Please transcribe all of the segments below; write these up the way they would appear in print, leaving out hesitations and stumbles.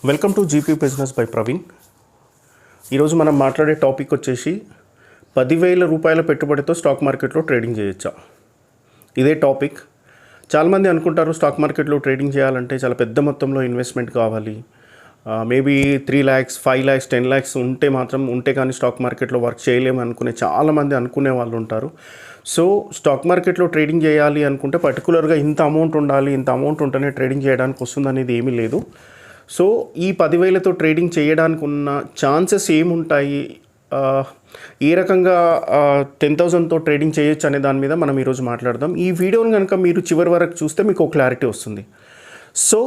Welcome to GP business by Praveen. ఈరోజు మనం మాట్లాడే టాపిక్ వచ్చేసి 10,000 రూపాయల పెట్టుబడితో స్టాక్ మార్కెట్లో ట్రేడింగ్ చేయొచ్చా. ఇదే టాపిక్. చాలామంది అనుకుంటారు స్టాక్ మార్కెట్లో ట్రేడింగ్ చేయాలంటే చాలా పెద్ద మొత్తంలో ఇన్వెస్ట్మెంట్ కావాలి, మేబీ 3 lakhs 5 lakhs 10 lakhs ఉంటే కానీ స్టాక్ మార్కెట్లో వర్క్ చేయలేము అనుకునే చాలామంది అనుకునే వాళ్ళు ఉంటారు. సో స్టాక్ మార్కెట్లో ట్రేడింగ్ చేయాలి అనుకుంటే పర్టికులర్గా ఇంత అమౌంట్ ఉండాలి, ఇంత అమౌంట్ ఉంటేనే ట్రేడింగ్ చేయడానికి వస్తుంది అనేది ఏమీ లేదు. సో ఈ 10,000తో ట్రేడింగ్ చేయడానికి ఉన్న ఛాన్సెస్ ఏముంటాయి, ఏ రకంగా 10,000తో ట్రేడింగ్ చేయొచ్చు అనే దాని మీద మనం ఈరోజు మాట్లాడదాం. ఈ వీడియోని కనుక మీరు చివరి వరకు చూస్తే మీకు క్లారిటీ వస్తుంది. సో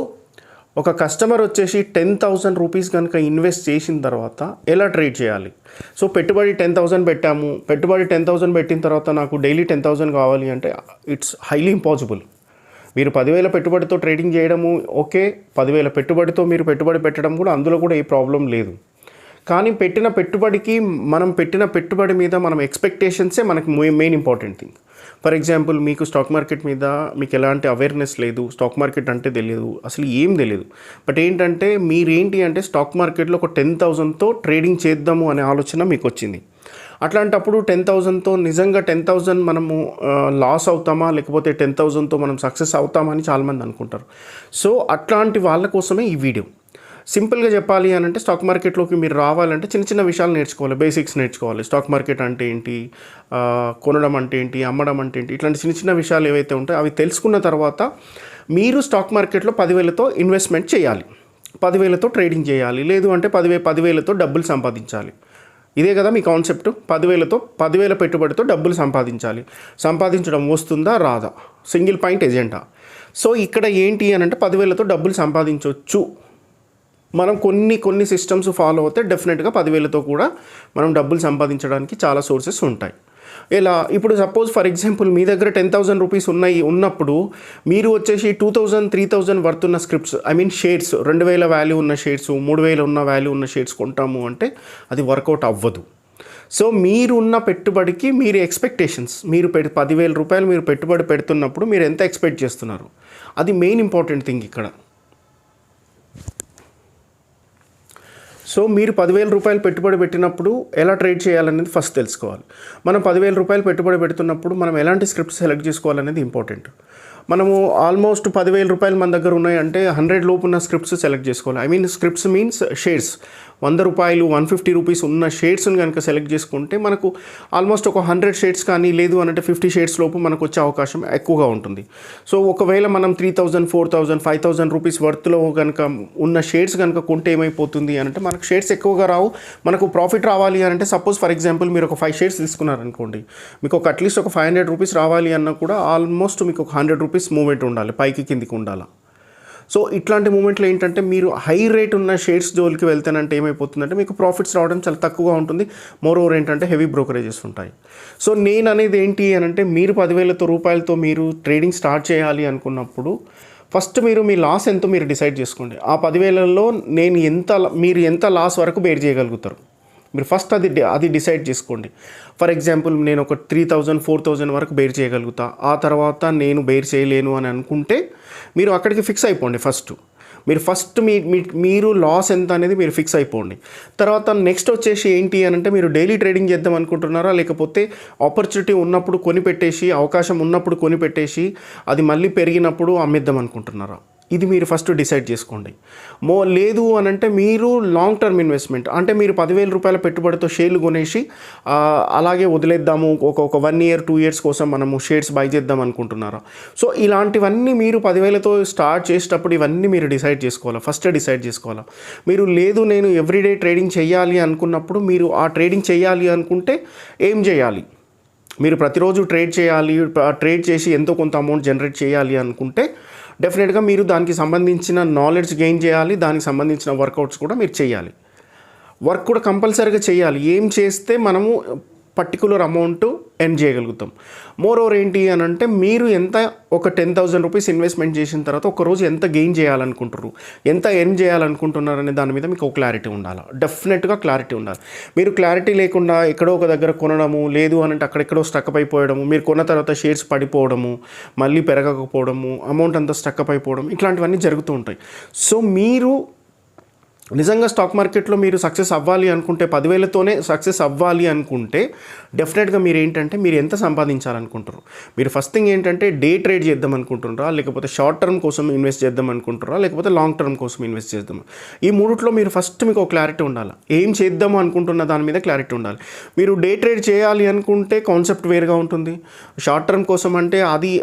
ఒక కస్టమర్ వచ్చేసి 10,000 రూపీస్ కనుక ఇన్వెస్ట్ చేసిన తర్వాత ఎలా ట్రేడ్ చేయాలి. సో పెట్టుబడి 10,000 పెట్టాము, పెట్టుబడి 10,000 పెట్టిన తర్వాత నాకు డైలీ 10,000 కావాలి అంటే ఇట్స్ హైలీ ఇంపాసిబుల్. మీరు 10,000 పెట్టుబడితో ట్రేడింగ్ చేయడము ఓకే, 10,000 పెట్టుబడితో మీరు పెట్టుబడి పెట్టడం కూడా అందులో కూడా ఏ ప్రాబ్లం లేదు. కానీ పెట్టిన పెట్టుబడి మీద మనం ఎక్స్పెక్టేషన్సే మనకు main important thing. For example, మీకు స్టాక్ మార్కెట్ మీద మీకు ఎలాంటి అవేర్నెస్ లేదు, స్టాక్ మార్కెట్ అంటే తెలియదు, అసలు ఏం తెలియదు. బట్ ఏంటంటే మీరేంటి అంటే స్టాక్ మార్కెట్లో ఒక 10,000తో ట్రేడింగ్ చేద్దాము అనే ఆలోచన మీకు వచ్చింది. అట్లాంటప్పుడు 10,000తో నిజంగా 10,000 మనము లాస్ అవుతామా, లేకపోతే 10,000తో మనం సక్సెస్ అవుతామా అని చాలామంది అనుకుంటారు. సో అట్లాంటి వాళ్ళ కోసమే ఈ వీడియో. సింపుల్గా చెప్పాలి అని అంటే స్టాక్ మార్కెట్లోకి మీరు రావాలంటే చిన్న చిన్న విషయాలు నేర్చుకోవాలి, బేసిక్స్ నేర్చుకోవాలి. స్టాక్ మార్కెట్ అంటే ఏంటి, కొనడం అంటే ఏంటి, అమ్మడం అంటే ఏంటి, ఇట్లాంటి చిన్న చిన్న విషయాలు ఏవైతే ఉంటాయో అవి తెలుసుకున్న తర్వాత మీరు స్టాక్ మార్కెట్లో 10,000తో ఇన్వెస్ట్మెంట్ చేయాలి, 10,000తో ట్రేడింగ్ చేయాలి, లేదు అంటే 10,000తో డబ్బులు సంపాదించాలి. ఇదే కదా మీ కాన్సెప్ట్. 10,000 పెట్టుబడితో డబ్బులు సంపాదించడం వస్తుందా రాదా, సింగిల్ పాయింట్ ఎజెండా. సో ఇక్కడ ఏంటి అని అంటే 10,000తో డబ్బులు సంపాదించవచ్చు. మనం కొన్ని సిస్టమ్స్ ఫాలో అవుతే డెఫినెట్గా 10,000తో కూడా మనం డబ్బులు సంపాదించడానికి చాలా సోర్సెస్ ఉంటాయి. ఇలా ఇప్పుడు సపోజ్ ఫర్ ఎగ్జాంపుల్ మీ దగ్గర 10,000 రూపీస్ ఉన్నప్పుడు మీరు వచ్చేసి 2,000 3,000 వర్త్ ఉన్న స్క్రిప్ట్స్, షేర్స్, 2,000 వాల్యూ ఉన్న షేర్స్, 3,000 ఉన్న వాల్యూ ఉన్న షేర్స్ కొంటాము అంటే అది వర్కౌట్ అవ్వదు. సో మీరున్న పెట్టుబడికి మీరు ఎక్స్పెక్టేషన్స్, 10,000 రూపాయలు మీరు పెట్టుబడి పెడుతున్నప్పుడు మీరు ఎంత ఎక్స్పెక్ట్ చేస్తున్నారు, అది మెయిన్ ఇంపార్టెంట్ థింగ్ ఇక్కడ. సో మీరు 10,000 రూపాయలు పెట్టుబడి పెట్టినప్పుడు ఎలా ట్రేడ్ చేయాలనేది ఫస్ట్ తెలుసుకోవాలి. మనం 10,000 రూపాయలు పెట్టుబడి పెడుతున్నప్పుడు మనం ఎలాంటి స్క్రిప్ట్స్ సెలెక్ట్ చేసుకోవాలనేది ఇంపార్టెంట్. మనము ఆల్మోస్ట్ 10,000 రూపాయలు మన దగ్గర ఉన్నాయంటే 100 లోపు ఉన్న స్క్రిప్ట్స్ సెలెక్ట్ చేసుకోవాలి. Scripts means shares. 100 రూపాయలు 150 రూపీస్ ఉన్న షేర్స్ని కనుక సెలెక్ట్ చేసుకుంటే మనకు ఆల్మోస్ట్ ఒక 100 షేర్స్ కానీ లేదు అనంటే 50 షేర్స్ లోపు మనకు వచ్చే అవకాశం ఎక్కువగా ఉంటుంది. సో ఒకవేళ మనం 3,000 4,000 5,000 రూపీస్ వర్త్లో కనుక ఉన్న షేర్స్ కనుక కొంటే ఏమైపోతుంది అంటే మనకు షేర్స్ ఎక్కువగా రావు, మనకు ప్రాఫిట్ రావాలి అంటే సపోజ్ ఫర్ ఎగ్జాంపుల్ మీరు ఒక 5 షేర్స్ తీసుకున్నారనుకోండి, మీకు అట్లీస్ట్ ఒక 500 రూపీస్ రావాలి అన్నా కూడా ఆల్మోస్ట్ మీకు ఒక 100 రూపీస్ మూమెంట్ ఉండాలి, పైకి కిందికి ఉండాలి. సో ఇట్లాంటి మూమెంట్లో ఏంటంటే మీరు హై రేట్ ఉన్న షేర్స్ జోలికి వెళ్తేనంటే ఏమైపోతుందంటే మీకు ప్రాఫిట్స్ రావడం చాలా తక్కువగా ఉంటుంది. మోర్ ఓవర్ ఏంటంటే హెవీ బ్రోకరేజెస్ ఉంటాయి. సో నేను అనేది ఏంటి అని అంటే మీరు 10,000 రూపాయలతో మీరు ట్రేడింగ్ స్టార్ట్ చేయాలి అనుకున్నప్పుడు ఫస్ట్ మీరు మీ లాస్ ఎంతో మీరు డిసైడ్ చేసుకోండి. ఆ 10,000లో మీరు ఎంత లాస్ వరకు బేర్ చేయగలుగుతారు మీరు ఫస్ట్ అది డిసైడ్ చేసుకోండి. ఫర్ ఎగ్జాంపుల్ నేను ఒక 3,000 4,000 వరకు బేర్ చేయగలుగుతా, ఆ తర్వాత నేను బేర్ చేయలేను అని అనుకుంటే మీరు అక్కడికి ఫిక్స్ అయిపోండి. ఫస్ట్ మీరు లాస్ ఎంత అనేది మీరు ఫిక్స్ అయిపోండి. తర్వాత నెక్స్ట్ వచ్చేసి ఏంటి అని అంటే మీరు డైలీ ట్రేడింగ్ చేద్దాం అనుకుంటున్నారా, లేకపోతే ఆపర్చునిటీ ఉన్నప్పుడు కొనిపెట్టేసి, అవకాశం ఉన్నప్పుడు కొనిపెట్టేసి అది మళ్ళీ పెరిగినప్పుడు అమ్మేద్దాం అనుకుంటున్నారా, ఇది మీరు ఫస్ట్ డిసైడ్ చేసుకోండి. లేదు అని అంటే మీరు లాంగ్ టర్మ్ ఇన్వెస్ట్మెంట్ అంటే మీరు 10,000 రూపాయల పెట్టుబడితో షేర్లు కొనేసి అలాగే వదిలేద్దాము, ఒక 1 year 2 years కోసం మనము షేర్స్ బై చేద్దాం అనుకుంటున్నారా. సో ఇలాంటివన్నీ మీరు 10,000తో స్టార్ట్ చేసేటప్పుడు ఇవన్నీ మీరు ఫస్ట్ డిసైడ్ చేసుకోవాలా. మీరు లేదు నేను ఎవ్రీడే ట్రేడింగ్ చేయాలి అనుకున్నప్పుడు మీరు ఆ ట్రేడింగ్ చేయాలి అనుకుంటే ఏం చేయాలి, మీరు ప్రతిరోజు ట్రేడ్ చేసి ఎంతో కొంత అమౌంట్ జనరేట్ చేయాలి అనుకుంటే డెఫినెట్గా మీరు దానికి సంబంధించిన నాలెడ్జ్ గెయిన్ చేయాలి, దానికి సంబంధించిన వర్కౌట్స్ కూడా మీరు చేయాలి, వర్క్ కూడా కంపల్సరీగా చేయాలి. ఏం చేస్తే మనము పర్టికులర్ అమౌంట్ ఎర్న్ చేయగలుగుతాం. మోర్ ఓవర్ ఏంటి అని అంటే మీరు ఒక 10,000 రూపీస్ ఇన్వెస్ట్మెంట్ చేసిన తర్వాత ఒకరోజు ఎంత గెయిన్ చేయాలనుకుంటారు, ఎంత ఎర్న్ చేయాలనుకుంటున్నారు అనే దాని మీద మీకు ఒక క్లారిటీ ఉండాలి, డెఫినెట్గా క్లారిటీ ఉండాలి. మీరు క్లారిటీ లేకుండా ఎక్కడో ఒక దగ్గర కొనడము, లేదు అని అంటే అక్కడెక్కడో స్టక్అప్ అయిపోవడము, మీరు కొన్న తర్వాత షేర్స్ పడిపోవడము, మళ్ళీ పెరగకపోవడము, అమౌంట్ అంతా స్టక్అప్ అయిపోవడం, ఇట్లాంటివన్నీ జరుగుతూ ఉంటాయి. సో మీరు నిజంగా స్టాక్ మార్కెట్లో మీరు సక్సెస్ అవ్వాలి అనుకుంటే 10,000తోనే సక్సెస్ అవ్వాలి అనుకుంటే డెఫినెట్గా మీరు ఏంటంటే మీరు ఎంత సంపాదించాలనుకుంటారు. మీరు ఫస్ట్ థింగ్ ఏంటంటే డే ట్రేడ్ చేద్దాం అనుకుంటున్నారా, లేకపోతే షార్ట్ టర్మ్ కోసం ఇన్వెస్ట్ చేద్దాం అనుకుంటున్నారా, లేకపోతే లాంగ్ టర్మ్ కోసం ఇన్వెస్ట్ చేద్దాం. ఈ మూడిట్లో మీరు ఫస్ట్ మీకు ఒక క్లారిటీ ఉండాలి. ఏం చేద్దాము అనుకుంటున్న దాని మీద క్లారిటీ ఉండాలి. మీరు డే ట్రేడ్ చేయాలి అనుకుంటే కాన్సెప్ట్ వేరుగా ఉంటుంది. షార్ట్ టర్మ్ కోసం అంటే అది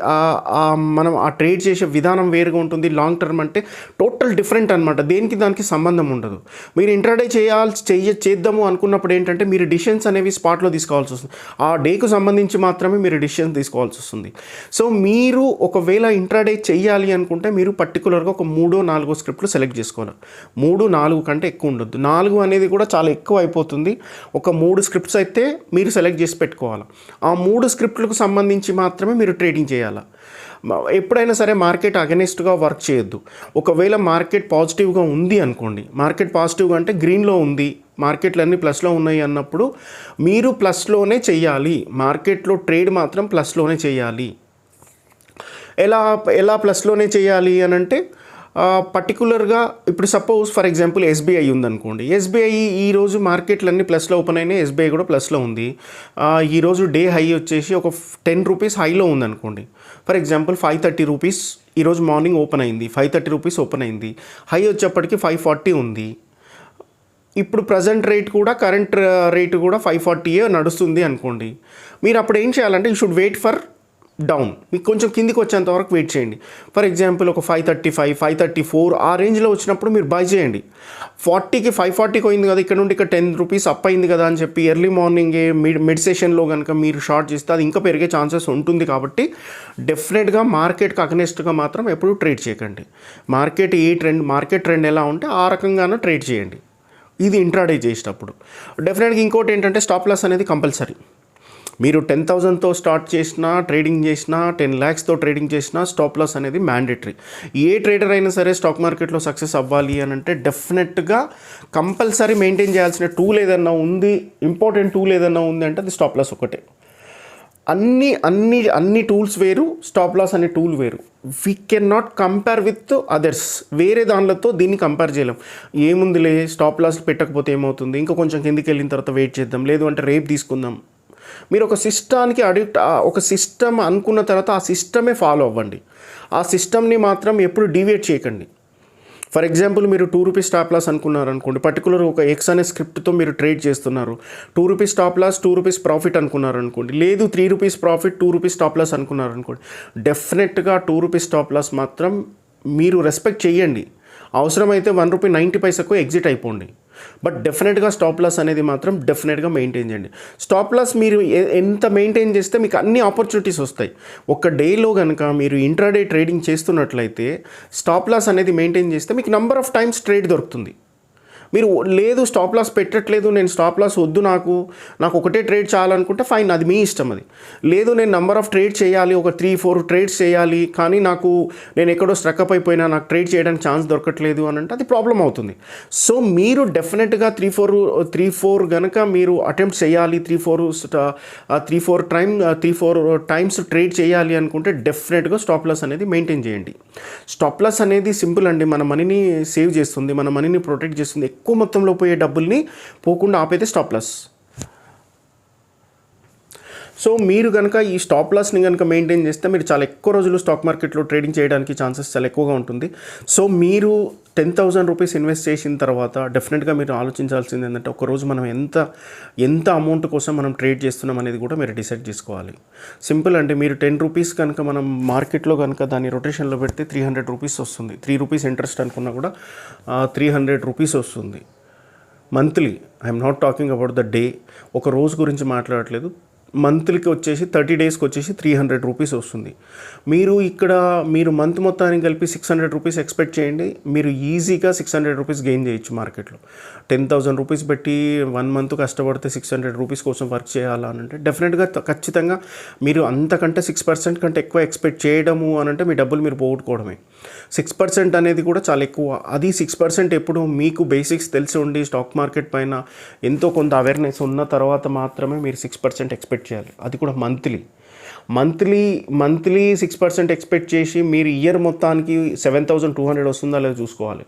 మనం ఆ ట్రేడ్ చేసే విధానం వేరుగా ఉంటుంది. లాంగ్ టర్మ్ అంటే టోటల్ డిఫరెంట్ అనమాట. దేనికి దానికి సంబంధం ఉండదు. మీరు ఇంట్రాడే చేద్దాము అనుకున్నప్పుడు ఏంటంటే మీరు డిసిషన్స్ అనేవి స్పాట్లో తీసుకోవాల్సి వస్తుంది. ఆ డేకు సంబంధించి మాత్రమే మీరు డిసిషన్స్ తీసుకోవాల్సి వస్తుంది. సో మీరు ఒకవేళ ఇంట్రాడే చేయాలి అనుకుంటే మీరు పర్టికులర్గా ఒక 3-4 స్క్రిప్ట్లు సెలెక్ట్ చేసుకోవాలి. 3-4 కంటే ఎక్కువ ఉండొద్దు. 4 అనేది కూడా చాలా ఎక్కువ అయిపోతుంది. ఒక 3 స్క్రిప్ట్స్ అయితే మీరు సెలెక్ట్ చేసి పెట్టుకోవాలి. ఆ 3 స్క్రిప్ట్లకు సంబంధించి మాత్రమే మీరు ట్రేడింగ్ చేయాలి. ఎప్పుడైనా సరే మార్కెట్ అగెనిస్ట్గా వర్క్ చేయొద్దు. ఒకవేళ మార్కెట్ పాజిటివ్గా ఉంది అనుకోండి, మార్కెట్ పాజిటివ్గా అంటే గ్రీన్లో ఉంది, మార్కెట్లు అన్నీ ప్లస్లో ఉన్నాయి అన్నప్పుడు మీరు ప్లస్లోనే చెయ్యాలి. మార్కెట్లో ట్రేడ్ మాత్రం ప్లస్లోనే చేయాలి. ఎలా ప్లస్లోనే చేయాలి అని అంటే పర్టికులర్గా ఇప్పుడు సపోజ్ ఫర్ ఎగ్జాంపుల్ ఎస్బీఐ ఉందనుకోండి. ఎస్బీఐ ఈరోజు మార్కెట్లన్నీ ప్లస్లో ఓపెన్ అయినాయి, ఎస్బీఐ కూడా ప్లస్లో ఉంది. ఈరోజు డే హై వచ్చేసి ఒక 10 రూపీస్ హైలో ఉందనుకోండి. ఫర్ ఎగ్జాంపుల్ 530 రూపీస్ ఈరోజు మార్నింగ్ ఓపెన్ అయింది, 530 రూపీస్ ఓపెన్ అయింది. హై వచ్చేప్పటికి 540 ఉంది. ఇప్పుడు ప్రజెంట్ రేట్ కూడా కరెంట్ రేటు కూడా 540 నడుస్తుంది అనుకోండి. మీరు అప్పుడు ఏం చేయాలంటే you should wait for down. మీకు కొంచెం కిందికి వచ్చేంత వరకు వెయిట్ చేయండి. ఫర్ ఎగ్జాంపుల్ ఒక 535, 534 ఆ రేంజ్లో వచ్చినప్పుడు మీరు బై చేయండి. 40కి 540కి పోయింది కదా, ఇక్కడ నుండి ఇక్కడ 10 రూపీస్ అప్ అయింది కదా అని చెప్పి ఎర్లీ మార్నింగే మిడ్ సెషన్లో కనుక మీరు షార్ట్ చేస్తే అది ఇంకా పెరిగే ఛాన్సెస్ ఉంటుంది. కాబట్టి డెఫినెట్గా మార్కెట్కి అగనెస్ట్గా మాత్రం ఎప్పుడు ట్రేడ్ చేయకండి. మార్కెట్ ట్రెండ్ ఎలా ఉంటే ఆ రకంగానే ట్రేడ్ చేయండి. ఇది ఇంట్రాడే చేసేటప్పుడు. డెఫినెట్గా ఇంకోటి ఏంటంటే స్టాప్ లాస్ అనేది కంపల్సరీ. మీరు 10,000తో స్టార్ట్ చేసినా, ట్రేడింగ్ చేసినా, 10 lakhsతో ట్రేడింగ్ చేసినా స్టాప్ లాస్ అనేది మ్యాండేటరీ. ఏ ట్రేడర్ అయినా సరే స్టాక్ మార్కెట్లో సక్సెస్ అవ్వాలి అని అంటే డెఫినెట్గా కంపల్సరీ మెయింటైన్ చేయాల్సిన టూల్ ఏదన్నా ఉంది, ఇంపార్టెంట్ టూల్ ఏదన్నా ఉంది అంటే అది స్టాప్ లాస్ ఒకటే. అన్ని టూల్స్ వేరు, స్టాప్ లాస్ అనే టూల్ వేరు. We can not compare with others. వేరే దానిలతో దీన్ని కంపేర్ చేయలేం. ఏముందిలే స్టాప్ లాస్ పెట్టకపోతే ఏమవుతుంది, ఇంకా కొంచెం కిందికి వెళ్ళిన తర్వాత వెయిట్ చేద్దాం, లేదు అంటే రేపు తీసుకుందాం. మీరు ఒక సిస్టానికి ఒక సిస్టమ్ అనుకున్న తర్వాత ఆ సిస్టమే ఫాలో అవ్వండి. ఆ సిస్టమ్ని మాత్రం ఎప్పుడు డీవియేట్ చేయకండి. ఫర్ ఎగ్జాంపుల్ మీరు 2 రూపీస్ స్టాప్ లాస్ అనుకున్నారు అనుకోండి, పర్టికులర్ ఒక ఎక్స్ అనే స్క్రిప్ట్తో మీరు ట్రేడ్ చేస్తున్నారు. 2 rupees stop loss, 2 rupees profit అనుకున్నారు అనుకోండి, లేదు 3 rupees profit, 2 rupees stop loss అనుకున్నారు అనుకోండి, డెఫినెట్గా 2 రూపీస్ స్టాప్ లాస్ మాత్రం మీరు రెస్పెక్ట్ చేయండి. అవసరమైతే 1 రూపీ 90 పైసకు ఎగ్జిట్ అయిపోండి. బట్ డెఫినెట్గా స్టాప్ లాస్ అనేది మాత్రం డెఫినెట్గా మెయింటైన్ చేయండి. స్టాప్ లాస్ మీరు ఎంత మెయింటైన్ చేస్తే మీకు అన్ని ఆపర్చునిటీస్ వస్తాయి. ఒక డేలో కనుక మీరు ఇంట్రాడే ట్రేడింగ్ చేస్తున్నట్లయితే స్టాప్ లాస్ అనేది మెయింటైన్ చేస్తే మీకు నెంబర్ ఆఫ్ టైమ్స్ ట్రేడ్ దొరుకుతుంది. మీరు లేదు స్టాప్ లాస్ పెట్టట్లేదు, నేను స్టాప్ లాస్ వద్దు, నాకు ఒకటే ట్రేడ్ చేయాలనుకుంటే ఫైన్, అది మీ ఇష్టం. అది లేదు నేను నెంబర్ ఆఫ్ ట్రేడ్ చేయాలి, ఒక 3-4 ట్రేడ్స్ చేయాలి, కానీ నేను ఎక్కడో స్ట్రక్అప్ అయిపోయినా, నాకు ట్రేడ్ చేయడానికి ఛాన్స్ దొరకట్లేదు అని అంటే అది ప్రాబ్లం అవుతుంది. సో మీరు డెఫినెట్గా 3-4 కనుక మీరు అటెంప్ట్ చేయాలి, 3-4 టైమ్స్ ట్రేడ్ చేయాలి అనుకుంటే డెఫినెట్గా స్టాప్ లాస్ అనేది మెయింటైన్ చేయండి. స్టాప్ లాస్ అనేది సింపుల్ అండి, మన మనీని సేవ్ చేస్తుంది, మన మనీని ప్రొటెక్ట్ చేస్తుంది. ఎక్కువ మొత్తంలో పోయే డబ్బుల్ని పోకుండా ఆపేదే స్టాప్ లాస్. సో మీరు కనుక ఈ స్టాప్ లాస్ని కనుక మెయింటైన్ చేస్తే మీరు చాలా ఎక్కువ రోజులు స్టాక్ మార్కెట్లో ట్రేడింగ్ చేయడానికి ఛాన్సెస్ చాలా ఎక్కువగా ఉంటుంది. సో మీరు 10,000 రూపీస్ ఇన్వెస్ట్ చేసిన తర్వాత డెఫినెట్గా మీరు ఆలోచించాల్సింది ఏంటంటే ఒకరోజు మనం ఎంత అమౌంట్ కోసం మనం ట్రేడ్ చేస్తున్నాం అనేది కూడా మీరు డిసైడ్ చేసుకోవాలి. సింపుల్ అంటే మీరు 10 రూపీస్ కనుక మనం మార్కెట్లో కనుక దాన్ని రొటేషన్లో పెడితే 300 రూపీస్ వస్తుంది. 3 రూపీస్ ఇంట్రెస్ట్ అనుకున్నా కూడా 300 రూపీస్ వస్తుంది monthly. I'm not talking about the day, ఒక రోజు గురించి మాట్లాడట్లేదు. మంత్లీకి వచ్చేసి 30 డేస్కి వచ్చేసి 300 రూపీస్ వస్తుంది. మీరు మంత్ మొత్తానికి కలిపి 600 రూపీస్ ఎక్స్పెక్ట్ చేయండి. మీరు ఈజీగా 600 రూపీస్ గెయిన్ చేయొచ్చు మార్కెట్లో. 10,000 రూపీస్ పెట్టి 1 మంత్ కష్టపడితే 600 రూపీస్ కోసం వర్క్ చేయాలనంటే డెఫినెట్గా ఖచ్చితంగా మీరు అంతకంటే 6% కంటే ఎక్కువ ఎక్స్పెక్ట్ చేయడము అనంటే మీ డబ్బులు మీరు పోగొట్టుకోవడమే. 6% అనేది కూడా చాలా ఎక్కువ. అది 6% ఎప్పుడు మీకు బేసిక్స్ తెలిసి ఉండి స్టాక్ మార్కెట్ పైన ఎంతో కొంత అవేర్నెస్ ఉన్న తర్వాత మాత్రమే మీరు 6% ఎక్స్పెక్ట్ చేయాలి. అది కూడా మంత్లీ 6% ఎక్స్పెక్ట్ చేసి మీరు ఇయర్ మొత్తానికి 7,200 వస్తుందా లేదో చూసుకోవాలి.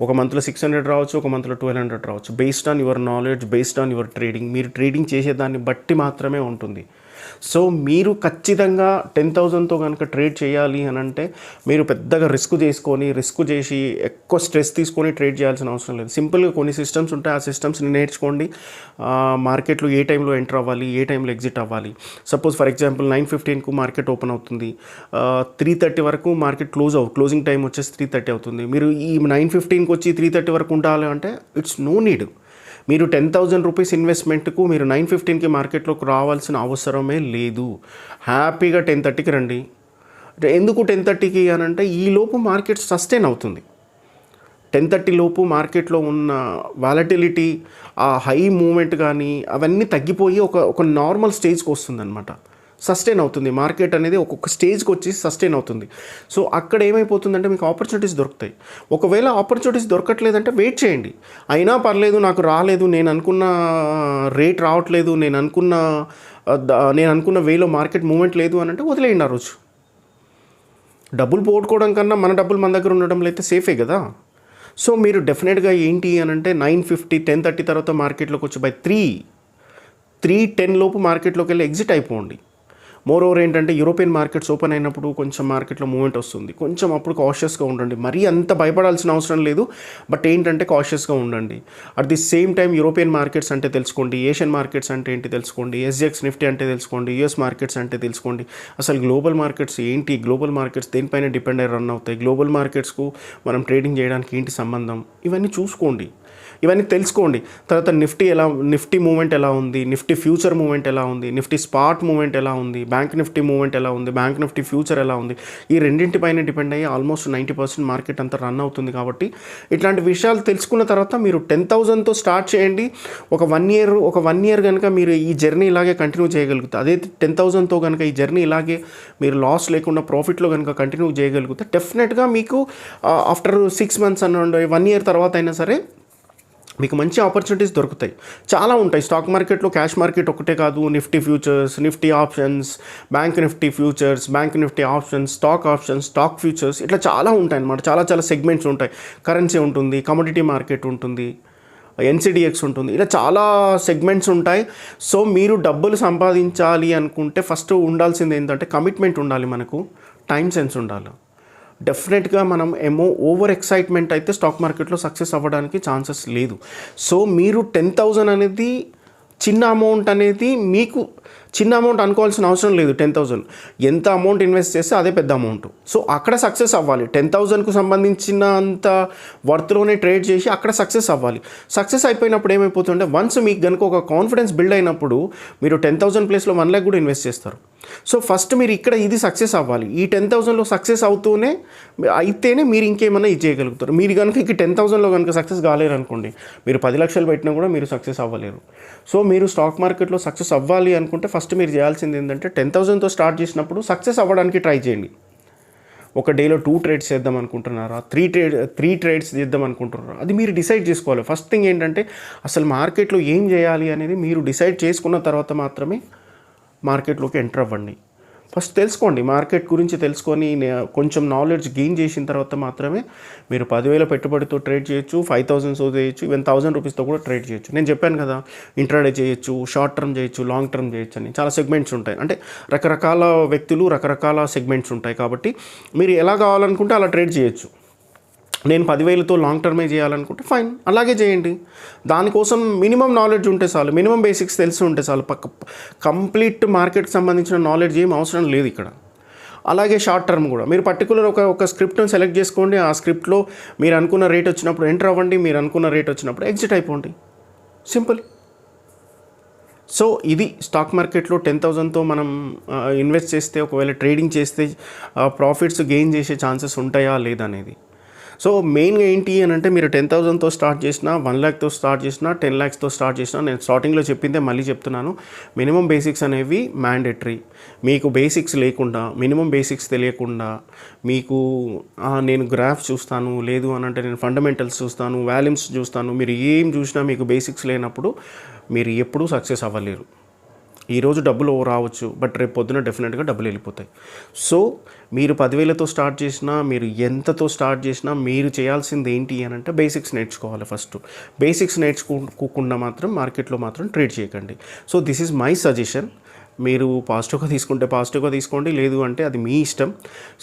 ఒక మంత్లో 600 రావచ్చు, ఒక మంత్లో 1200 రావచ్చు. Based on your knowledge, based on your trading, మీరు ట్రేడింగ్ చేసేదాన్ని బట్టి మాత్రమే ఉంటుంది. సో మీరు ఖచ్చితంగా 10,000తో కనుక ట్రేడ్ చేయాలి అని అంటే మీరు పెద్దగా రిస్క్ చేసి ఎక్కువ స్ట్రెస్ తీసుకొని ట్రేడ్ చేయాల్సిన అవసరం లేదు. సింపుల్గా కొన్ని సిస్టమ్స్ ఉంటాయి, ఆ సిస్టమ్స్ని నేర్చుకోండి. మార్కెట్లో ఏ టైంలో ఎంటర్ అవ్వాలి, ఏ టైంలో ఎగ్జిట్ అవ్వాలి. సపోజ్ ఫర్ ఎగ్జాంపుల్ 9:15కు మార్కెట్ ఓపెన్ అవుతుంది, 3:30 వరకు మార్కెట్ క్లోజింగ్ టైం వచ్చేసి 3:30 అవుతుంది. మీరు ఈ 9:15కి వచ్చి 3:30 వరకు ఉండాలి అంటే ఇట్స్ నో నీడ్. మీరు 10,000 రూపీస్ ఇన్వెస్ట్మెంట్కు మీరు 9:15కి మార్కెట్లోకి రావాల్సిన అవసరమే లేదు. హ్యాపీగా 10:30కి రండి. ఎందుకు 10:30కి అని అంటే ఈలోపు మార్కెట్ సస్టైన్ అవుతుంది. 10:30 లోపు మార్కెట్లో ఉన్న వాలటిలిటీ, ఆ హై మూమెంట్ కానీ అవన్నీ తగ్గిపోయి ఒక నార్మల్ స్టేజ్కి వస్తుందన్నమాట. సస్టైన్ అవుతుంది మార్కెట్ అనేది, ఒక్కొక్క స్టేజ్కి వచ్చి సస్టైన్ అవుతుంది. సో అక్కడ ఏమైపోతుందంటే మీకు ఆపర్చునిటీస్ దొరుకుతాయి. ఒకవేళ ఆపర్చునిటీస్ దొరకట్లేదంటే వెయిట్ చేయండి. అయినా పర్లేదు, నాకు రాలేదు, నేను అనుకున్న రేట్ రావట్లేదు, నేను అనుకున్న వేలో మార్కెట్ మూమెంట్ లేదు అని అంటే వదిలేయండి. ఆ రోజు డబ్బులు పోగొట్టుకోవడం కన్నా మన డబ్బులు మన దగ్గర ఉండడం అయితే సేఫే కదా. సో మీరు డెఫినెట్గా ఏంటి అని అంటే 9:50, 10:30 తర్వాత మార్కెట్లోకి వచ్చి బై 3:10 లోపు మార్కెట్లోకి వెళ్ళి ఎగ్జిట్ అయిపోండి. మోర్ ఓవర్ ఏంటంటే యూరోపియన్ మార్కెట్స్ ఓపెన్ అయినప్పుడు కొంచెం మార్కెట్లో మూమెంట్ వస్తుంది, కొంచెం అప్పుడు కాషియస్గా ఉండండి. మరీ అంత భయపడాల్సిన అవసరం లేదు, బట్ ఏంటంటే కాషియస్గా ఉండండి. At the same time European markets అంటే తెలుసుకోండి, ఏషియన్ మార్కెట్స్ అంటే ఏంటి తెలుసుకోండి, SGX నిఫ్టీ అంటే తెలుసుకోండి, US మార్కెట్స్ అంటే తెలుసుకోండి. అసలు గ్లోబల్ మార్కెట్స్ ఏంటి, గ్లోబల్ మార్కెట్స్ దేనిపైన డిపెండ్ అయ్యి రన్ అవుతాయి, గ్లోబల్ మార్కెట్స్కు మనం ట్రేడింగ్ చేయడానికి ఏంటి సంబంధం, ఇవన్నీ చూసుకోండి, ఇవన్నీ తెలుసుకోండి. తర్వాత నిఫ్టీ మూమెంట్ ఎలా ఉంది, నిఫ్టీ ఫ్యూచర్ మూమెంట్ ఎలా ఉంది, నిఫ్టీ స్పాట్ మూమెంట్ ఎలా ఉంది, బ్యాంక్ నిఫ్టీ మూమెంట్ ఎలా ఉంది, బ్యాంక్ నిఫ్టీ ఫ్యూచర్ ఎలా ఉంది, ఈ రెండింటిపైన డిపెండ్ అయ్యి ఆల్మోస్ట్ 90% మార్కెట్ అంతా రన్ అవుతుంది. కాబట్టి ఇట్లాంటి విషయాలు తెలుసుకున్న తర్వాత మీరు 10,000తో స్టార్ట్ చేయండి. ఒక వన్ ఇయర్ కనుక మీరు ఈ జర్నీ ఇలాగే కంటిన్యూ చేయగలుగుతారు. అదే 10,000తో కనుక ఈ జర్నీ ఇలాగే మీరు లాస్ లేకుండా ప్రాఫిట్లో కనుక కంటిన్యూ చేయగలిగితే డెఫినెట్గా మీకు ఆఫ్టర్ 6 మంత్స్ అన్న 1 ఇయర్ తర్వాత అయినా సరే మీకు మంచి ఆపర్చునిటీస్ దొరుకుతాయి. చాలా ఉంటాయి స్టాక్ మార్కెట్లో. క్యాష్ మార్కెట్ ఒకటే కాదు, Nifty futures, Nifty options, bank Nifty futures, bank Nifty options, stock futures, ఇట్లా చాలా ఉంటాయి అన్నమాట. చాలా సెగ్మెంట్స్ ఉంటాయి. కరెన్సీ ఉంటుంది, కమోడిటీ మార్కెట్ ఉంటుంది, NCDX ఉంటుంది, ఇలా చాలా సెగ్మెంట్స్ ఉంటాయి. సో మీరు డబ్బులు సంపాదించాలి అనుకుంటే ఫస్ట్ ఉండాల్సింది ఏంటంటే కమిట్మెంట్ ఉండాలి, మనకు టైం సెన్స్ ఉండాలి. డెఫినెట్గా మనం ఓవర్ ఎక్సైట్మెంట్ అయితే స్టాక్ మార్కెట్లో సక్సెస్ అవ్వడానికి ఛాన్సెస్ లేదు. సో మీరు 10,000 అనేది చిన్న అమౌంట్ అనేది మీకు చిన్న అమౌంట్ అనుకోవాల్సిన అవసరం లేదు. 10,000 ఎంత అమౌంట్ ఇన్వెస్ట్ చేస్తే అదే పెద్ద అమౌంట్. సో అక్కడ సక్సెస్ అవ్వాలి. 10,000కు సంబంధించిన అంత వర్త్లోనే ట్రేడ్ చేసి అక్కడ సక్సెస్ అవ్వాలి. సక్సెస్ అయిపోయినప్పుడు ఏమైపోతుందంటే వన్స్ మీకు కనుక ఒక కాన్ఫిడెన్స్ బిల్డ్ అయినప్పుడు మీరు 10,000 ప్లేస్లో 1 lakh కూడా ఇన్వెస్ట్ చేస్తారు. సో ఫస్ట్ మీరు ఇక్కడ ఇది సక్సెస్ అవ్వాలి. ఈ 10,000లో సక్సెస్ అయితేనే మీరు ఇంకేమన్నా ఇది చేయగలుగుతారు. మీరు కనుక ఇక 10,000లో కనుక సక్సెస్ కాలేరు అనుకోండి, మీరు 10 లక్షలు పెట్టినా కూడా మీరు సక్సెస్ అవ్వలేరు. సో మీరు స్టాక్ మార్కెట్లో సక్సెస్ అవ్వాలి అనుకుంటే ఫస్ట్ మీరు చేయాల్సింది ఏంటంటే 10,000తో స్టార్ట్ చేసినప్పుడు సక్సెస్ అవ్వడానికి ట్రై చేయండి. ఒక డేలో 2 ట్రేడ్స్ చేద్దాం అనుకుంటున్నారా, 3 ట్రేడ్స్ చేద్దాం అనుకుంటున్నారా, అది మీరు డిసైడ్ చేసుకోవాలి. ఫస్ట్ థింగ్ ఏంటంటే అసలు మార్కెట్లో ఏం చేయాలి అనేది మీరు డిసైడ్ చేసుకున్న తర్వాత మాత్రమే మార్కెట్లోకి ఎంటర్ అవ్వండి. ఫస్ట్ తెలుసుకోండి, మార్కెట్ గురించి తెలుసుకొని కొంచెం నాలెడ్జ్ గెయిన్ చేసిన తర్వాత మాత్రమే మీరు 10,000 పెట్టుబడితో ట్రేడ్ చేయొచ్చు, 5,000తో చేయొచ్చు, ఈవెన్ 1,000 రూపీస్తో కూడా ట్రేడ్ చేయొచ్చు. నేను చెప్పాను కదా, ఇంట్రాడే చేయొచ్చు, షార్ట్ టర్మ్ చేయొచ్చు, లాంగ్ టర్మ్ చేయొచ్చు అని చాలా సెగ్మెంట్స్ ఉంటాయి. అంటే రకరకాల వ్యక్తులు, రకరకాల సెగ్మెంట్స్ ఉంటాయి. కాబట్టి మీరు ఎలా కావాలనుకుంటే అలా ట్రేడ్ చేయొచ్చు. నేను 10,000తో లాంగ్ టర్మే చేయాలనుకుంటే ఫైన్, అలాగే చేయండి. దానికోసం మినిమం నాలెడ్జ్ ఉంటే చాలు, మినిమం బేసిక్స్ తెలిసి ఉంటే చాలు. కంప్లీట్ మార్కెట్కి సంబంధించిన నాలెడ్జ్ ఏం అవసరం లేదు ఇక్కడ. అలాగే షార్ట్ టర్మ్ కూడా మీరు పర్టికులర్ ఒక స్క్రిప్ట్ని సెలెక్ట్ చేసుకోండి. ఆ స్క్రిప్ట్లో మీరు అనుకున్న రేట్ వచ్చినప్పుడు ఎంటర్ అవ్వండి, మీరు అనుకున్న రేట్ వచ్చినప్పుడు ఎగ్జిట్ అయిపోండి. సింపుల్. సో ఇది స్టాక్ మార్కెట్లో 10,000తో మనం ఇన్వెస్ట్ చేస్తే, ఒకవేళ ట్రేడింగ్ చేస్తే ప్రాఫిట్స్ గెయిన్ చేసే ఛాన్సెస్ ఉంటాయా లేదనేది. సో మెయిన్గా ఏంటి అని అంటే మీరు 10,000తో స్టార్ట్ చేసినా, 1 lakhతో స్టార్ట్ చేసినా, 10 lakhsతో స్టార్ట్ చేసినా, నేను స్టార్టింగ్లో చెప్పిందే మళ్ళీ చెప్తున్నాను, మినిమం బేసిక్స్ అనేవి మ్యాండేటరీ. మీకు బేసిక్స్ లేకుండా, మినిమం బేసిక్స్ తెలియకుండా మీకు నేను గ్రాఫ్ చూస్తాను, లేదు అని అంటే నేను ఫండమెంటల్స్ చూస్తాను, వాల్యూమ్స్ చూస్తాను, మీరు ఏం చూసినా మీకు బేసిక్స్ లేనప్పుడు మీరు ఎప్పుడూ సక్సెస్ అవ్వలేరు. ఈరోజు డబ్బులు రావచ్చు, బట్ రేపు పొద్దున డెఫినెట్గా డబ్బులు వెళ్ళిపోతాయి. సో మీరు 10,000తో స్టార్ట్ చేసినా, మీరు ఎంతతో స్టార్ట్ చేసినా, మీరు చేయాల్సింది ఏంటి అని అంటే బేసిక్స్ నేర్చుకోవాలి. ఫస్ట్ బేసిక్స్ నేర్చుకోకుండా మాత్రం మార్కెట్లో మాత్రం ట్రేడ్ చేయకండి. So this is my suggestion. మీరు పాజిటివ్గా తీసుకుంటే పాజిటివ్గా తీసుకోండి, లేదు అంటే అది మీ ఇష్టం.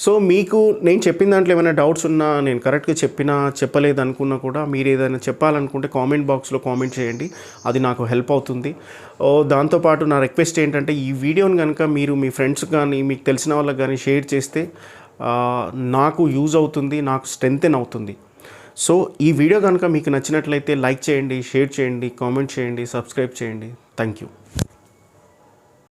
సో మీకు నేను చెప్పిన దాంట్లో ఏమైనా డౌట్స్ ఉన్నా, నేను కరెక్ట్గా చెప్పినా చెప్పలేదు అనుకున్నా కూడా మీరు ఏదైనా చెప్పాలనుకుంటే కామెంట్ బాక్స్లో కామెంట్ చేయండి, అది నాకు హెల్ప్ అవుతుంది. దాంతోపాటు నా రిక్వెస్ట్ ఏంటంటే ఈ వీడియోని కనుక మీరు మీ ఫ్రెండ్స్కి కానీ మీకు తెలిసిన వాళ్ళకి కానీ షేర్ చేస్తే నాకు యూజ్ అవుతుంది, నాకు స్ట్రెంగ్తెన్ అవుతుంది. సో ఈ వీడియో కనుక మీకు నచ్చినట్లయితే లైక్ చేయండి, షేర్ చేయండి, కామెంట్ చేయండి, సబ్స్క్రైబ్ చేయండి. Thank you.